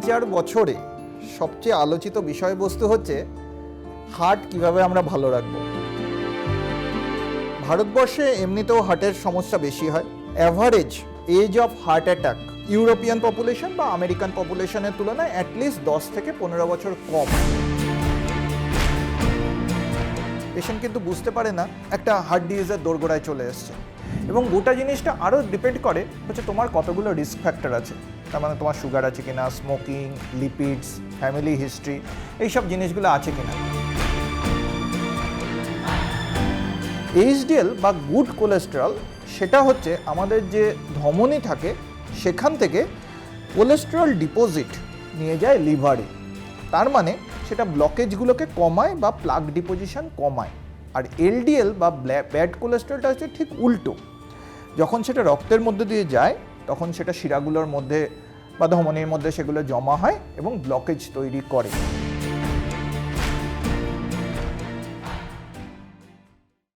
2000 বছরে সবচেয়ে আলোচিত বিষয়বস্তু হচ্ছে হার্ট কিভাবে আমরা ভালো রাখবো। ভারতবর্ষে এমনিতেও হার্টের সমস্যা বেশি হয়। Average age of heart attack European population বা আমেরিকান পপুলেশনের তুলনায় অ্যাটলিস্ট 10 থেকে 15 বছর কম। পেশেন্ট কিন্তু বুঝতে পারে না একটা হার্ট ডিজিজের দোরগোড়ায় চলে এসছে। এবং গোটা জিনিসটা আরও ডিপেন্ড করে হচ্ছে তোমার কতগুলো রিস্ক ফ্যাক্টর আছে। তার মানে তোমার সুগার আছে কিনা, স্মোকিং, লিপিডস, ফ্যামিলি হিস্ট্রি, এইসব জিনিসগুলো আছে কিনা। এইচডিএল বা গুড কোলেস্টেরল সেটা হচ্ছে আমাদের যে ধমনী থাকে সেখান থেকে কোলেস্টেরল ডিপোজিট নিয়ে যায় লিভারে। তার মানে সেটা ব্লকেজগুলোকে কমায় বা প্লাক ডিপোজিশন কমায়। আর এলডিএল বা ব্যাড কোলেস্টেরলটা হচ্ছে ঠিক উল্টো। যখন সেটা রক্তের মধ্যে দিয়ে যায় তখন সেটা শিরাগুলোর মধ্যে বা ধমনীর মধ্যে সেগুলো জমা হয় এবং ব্লকেজ তৈরি করে।